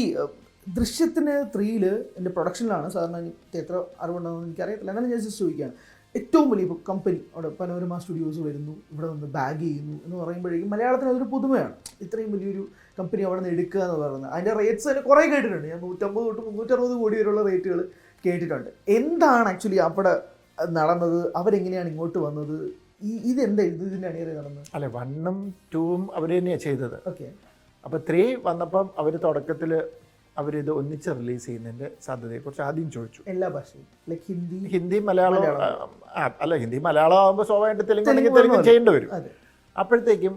ദൃശ്യത്തിന് 3 എൻ്റെ പ്രൊഡക്ഷനിലാണ്. സാധാരണ എനിക്ക് എത്ര അറിവുണ്ടെന്ന് എനിക്കറിയത്തില്ല, എന്നാലും ഞാൻ ജസ്റ്റ് ചോദിക്കുകയാണ്. ഏറ്റവും വലിയ ഇപ്പോൾ കമ്പനി അവിടെ പനോരമ സ്റ്റുഡിയോസ് വരുന്നു, ഇവിടെ വന്ന് ബാഗ് ചെയ്യുന്നു എന്ന് പറയുമ്പോഴേക്കും മലയാളത്തിന് അതൊരു പുതുമയാണ്. ഇത്രയും വലിയൊരു കമ്പനി അവിടെ നിന്ന് എടുക്കുക എന്ന് പറയുന്നത്. അതിൻ്റെ റേറ്റ്സ് തന്നെ കുറേ കേട്ടിട്ടുണ്ട്. ഞാൻ 150 തൊട്ട് 360 കോടി വരെയുള്ള റേറ്റുകൾ കേട്ടിട്ടുണ്ട്. എന്താണ് ആക്ച്വലി അവിടെ നടന്നത്? അവരെങ്ങനെയാണ് ഇങ്ങോട്ട് വന്നത്? ഇതെന്താ ഇതിൻ്റെ അണിയറ നടന്നത്? അല്ലെ, 1ഉം 2ഉം അവർ തന്നെയാണ് ചെയ്തത്. ഓക്കെ. അപ്പോൾ 3 വന്നപ്പം അവർ തുടക്കത്തിൽ അവരിത് ഒന്നിച്ച് റിലീസ് ചെയ്യുന്നതിൻ്റെ സാധ്യതയെക്കുറിച്ച് ആദ്യം ചോദിച്ചു. എല്ലാ ഭാഷയും ലൈക്ക് ഹിന്ദി മലയാളം അല്ല, ഹിന്ദി മലയാളം ആകുമ്പോൾ സ്വാഭാവികമായിട്ട് തെലുങ്ക് അല്ലെങ്കിൽ തെലുങ്ക് ചെയ്യേണ്ടി വരും. അപ്പോഴത്തേക്കും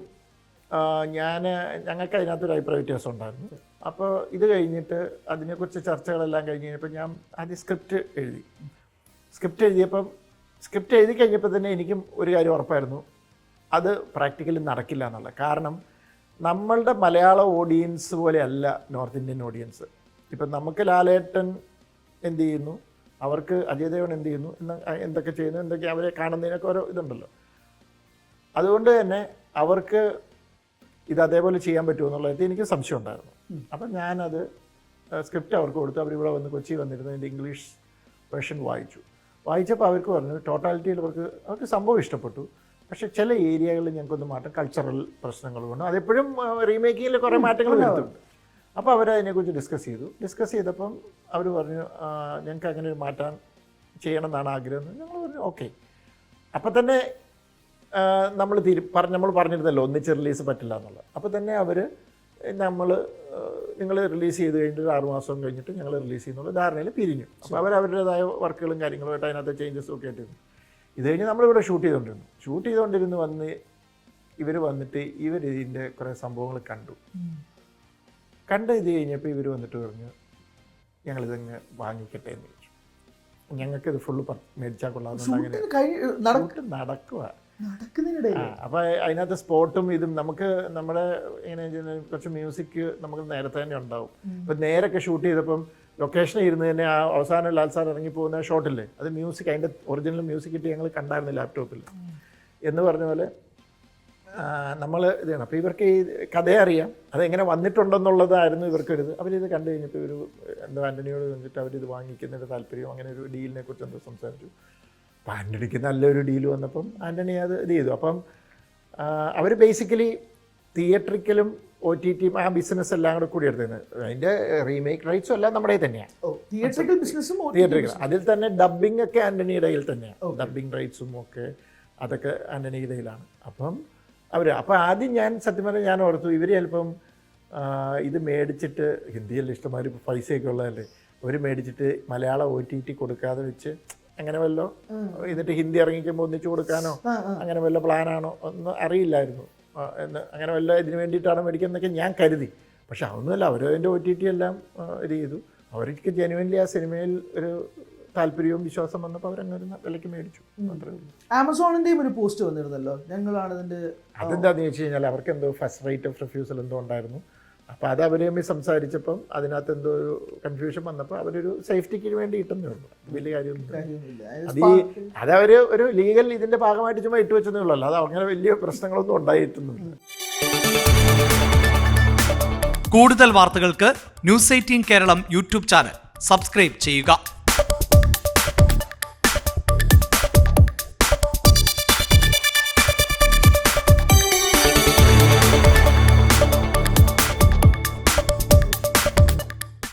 ഞങ്ങൾക്ക് അതിനകത്തൊരു അഭിപ്രായ വ്യത്യാസം ഉണ്ടായിരുന്നു. അപ്പോൾ ഇത് കഴിഞ്ഞിട്ട് അതിനെക്കുറിച്ച് ചർച്ചകളെല്ലാം കഴിഞ്ഞ് കഴിഞ്ഞപ്പോൾ ഞാൻ ആദ്യം സ്ക്രിപ്റ്റ് എഴുതി കഴിഞ്ഞപ്പോൾ തന്നെ എനിക്കും ഒരു കാര്യം ഉറപ്പായിരുന്നു, അത് പ്രാക്ടിക്കലി നടക്കില്ല എന്നുള്ളത്. കാരണം നമ്മളുടെ മലയാള ഓഡിയൻസ് പോലെയല്ല നോർത്ത് ഇന്ത്യൻ ഓഡിയൻസ്. ഇപ്പം നമുക്ക് ലാലേട്ടൻ എന്ത് ചെയ്യുന്നു, അവർക്ക് അജയ് ദേവൻ എന്ത് ചെയ്യുന്നു, എന്തൊക്കെ ചെയ്യുന്നു, എന്തൊക്കെ അവരെ കാണുന്നതിനൊക്കെ ഓരോ ഇതുണ്ടല്ലോ. അതുകൊണ്ട് തന്നെ അവർക്ക് ഇത് അതേപോലെ ചെയ്യാൻ പറ്റുമോ എന്നുള്ളത് എനിക്ക് സംശയം ഉണ്ടായിരുന്നു. അപ്പം ഞാനത് സ്ക്രിപ്റ്റ് അവർക്ക് കൊടുത്തു. അവരിവിടെ വന്ന് കൊച്ചി വന്നിരുന്നു, അതിൻ്റെ ഇംഗ്ലീഷ് വേർഷൻ വായിച്ചപ്പോൾ അവർക്ക് പറഞ്ഞു ടോട്ടാലിറ്റിയിൽ അവർക്ക് സംഭവം ഇഷ്ടപ്പെട്ടു. പക്ഷേ ചില ഏരിയകളിൽ ഞങ്ങൾക്കൊന്ന് മാറ്റം, കൾച്ചറൽ പ്രശ്നങ്ങൾ കൊണ്ട് അതെപ്പോഴും റീമേക്കിങ്ങിൽ കുറേ മാറ്റങ്ങൾ വരുത്തുന്നുണ്ട്. അപ്പോൾ അവരതിനെക്കുറിച്ച് ഡിസ്കസ് ചെയ്തപ്പം അവർ പറഞ്ഞു ഞങ്ങൾക്ക് അങ്ങനെ ഒരു മാറ്റാൻ ചെയ്യണം എന്നാണ് ആഗ്രഹം. ഞങ്ങൾ പറഞ്ഞു ഓക്കെ. അപ്പം തന്നെ നമ്മൾ പറഞ്ഞിരുന്നല്ലോ ഒന്നിച്ച് റിലീസ് പറ്റില്ല എന്നുള്ളത്. അപ്പോൾ തന്നെ അവർ നിങ്ങൾ റിലീസ് ചെയ്ത് കഴിഞ്ഞിട്ട് ഒരു 6 മാസം കഴിഞ്ഞിട്ട് ഞങ്ങൾ റിലീസ് ചെയ്യുന്നുള്ള ധാരണയിൽ പിരിഞ്ഞു. അപ്പോൾ അവരവരുടേതായ വർക്കുകളും കാര്യങ്ങളുമായിട്ട് അതിനകത്ത് ചേഞ്ചസും ഒക്കെ ആയിട്ടിരുന്നു. ഇത് കഴിഞ്ഞ് നമ്മളിവിടെ ഷൂട്ട് ചെയ്തുകൊണ്ടിരുന്നു വന്ന് ഇതിൻ്റെ കുറേ സംഭവങ്ങൾ കണ്ട് ഇത് കഴിഞ്ഞപ്പോൾ ഇവർ വന്നിട്ട് പറഞ്ഞു ഞങ്ങളിതങ്ങ് വാങ്ങിക്കട്ടെ എന്ന് ചോദിച്ചു. ഞങ്ങൾക്കിത് ഫുള്ള് മേടിച്ചാൽ കൊള്ളാമെന്നുണ്ട് നടക്കുക. അപ്പോൾ അതിനകത്ത് സ്പോട്ടും ഇതും നമുക്ക് നമ്മുടെ ഇങ്ങനെ കുറച്ച് മ്യൂസിക് നമുക്ക് നേരത്തെ തന്നെ ഉണ്ടാവും. ഇപ്പം നേരൊക്കെ ഷൂട്ട് ചെയ്തപ്പം ലൊക്കേഷനിൽ ഇരുന്ന് തന്നെ ആ അവസാനം ലാൽ സാർ ഇറങ്ങി പോകുന്ന ഷോട്ടില്ലേ, അത് മ്യൂസിക്, അതിൻ്റെ ഒറിജിനൽ മ്യൂസിക് ഇട്ട് ഞങ്ങൾ കണ്ടായിരുന്നു ലാപ്ടോപ്പിൽ എന്ന് പറഞ്ഞ പോലെ നമ്മൾ ഇതാണ്. അപ്പോൾ ഇവർക്ക് ഈ കഥയെ അറിയാം, അതെങ്ങനെ വന്നിട്ടുണ്ടെന്നുള്ളതായിരുന്നു ഇവർക്കൊരിത്. അവരിത് കണ്ടു കഴിഞ്ഞപ്പോൾ എന്തോ ആൻ്റണിയോട് വന്നിട്ട് അവരിത് വാങ്ങിക്കുന്നതിൻ്റെ താല്പര്യം, അങ്ങനെ ഒരു ഡീലിനെ കുറിച്ച് എന്തോ സംസാരിച്ചു. അപ്പം ആൻ്റണിക്ക് നല്ലൊരു ഡീൽ വന്നപ്പം ആൻ്റണി അത് ഇത് ചെയ്തു. അപ്പം അവർ ബേസിക്കലി തിയേറ്ററിക്കലും OTT ആ ബിസിനസ് എല്ലാം കൂടി എടുത്തിരുന്നത്. അതിൻ്റെ റീമേക്ക് റൈറ്റ്സും എല്ലാം നമ്മുടെ തന്നെയാണ്. തിയേറ്ററിക്കൽ അതിൽ തന്നെ ഡബ്ബിംഗ് ഒക്കെ ആൻ്റണിയുടെ കയ്യിൽ തന്നെയാണ്. ഡബ്ബിംഗ് റൈറ്റ്സും ഒക്കെ അതൊക്കെ ആൻ്റണിയുടെ കയ്യിലാണ്. അപ്പോൾ ആദ്യം സത്യം പറഞ്ഞാൽ ഞാൻ ഓർത്തു ഇവർ ചിലപ്പം ഇത് മേടിച്ചിട്ട്, ഹിന്ദിയല്ല ഇഷ്ടംമാതിരി പൈസയൊക്കെ ഉള്ളതല്ലേ, അവർ മേടിച്ചിട്ട് മലയാളം OTT കൊടുക്കാതെ വെച്ച് അങ്ങനെ വല്ലോ എന്നിട്ട് ഹിന്ദി ഇറങ്ങിക്കുമ്പോൾ ഒന്നിച്ചു കൊടുക്കാനോ അങ്ങനെ വല്ല പ്ലാനാണോ ഒന്നും അറിയില്ലായിരുന്നു. അങ്ങനെ വല്ല ഇതിന് വേണ്ടിയിട്ടാണ് മേടിക്കുന്നതൊക്കെ ഞാൻ കരുതി. പക്ഷെ അതൊന്നുമല്ല, അവരതിൻ്റെ OTT എല്ലാം ഇത് ചെയ്തു. അവർക്ക് ജെനുവൻലി ആ സിനിമയിൽ ഒരു താല്പര്യവും വിശ്വാസം വന്നപ്പോൾ അവരങ്ങനെ വിലയ്ക്ക് മേടിച്ചു. അത്രേ ഉള്ളൂ. ആമസോണിൻ്റെയും ഒരു പോസ്റ്റ് വന്നിരുന്നല്ലോ, ഞങ്ങളാണ് ഇതിൻ്റെ. അതെന്താണെന്ന് വെച്ച് കഴിഞ്ഞാൽ അവർക്ക് എന്തോ ഫസ്റ്റ് റേറ്റ് ഓഫ് റിഫ്യൂസൽ എന്തോ ഉണ്ടായിരുന്നു. അപ്പോൾ അത് അവർ തമ്മിൽ സംസാരിച്ചപ്പം അതിനകത്ത് എന്തോ ഒരു കൺഫ്യൂഷൻ വന്നപ്പോൾ അവരൊരു സേഫ്റ്റിക്ക് വേണ്ടി ഇട്ടെന്നേ ഉള്ളൂ. വലിയ കാര്യമൊന്നും അതവർ ഒരു ലീഗൽ ഇതിൻ്റെ ഭാഗമായിട്ട് ചുമ്മാ ഇട്ട് വെച്ചതേ ഉള്ളൂ. അത് അങ്ങനെ വലിയ പ്രശ്നങ്ങളൊന്നും ഉണ്ടായിട്ടൊന്നുമില്ല. കൂടുതൽ വാർത്തകൾക്ക് News 18 Keralam YouTube channel subscribe ചെയ്യുക.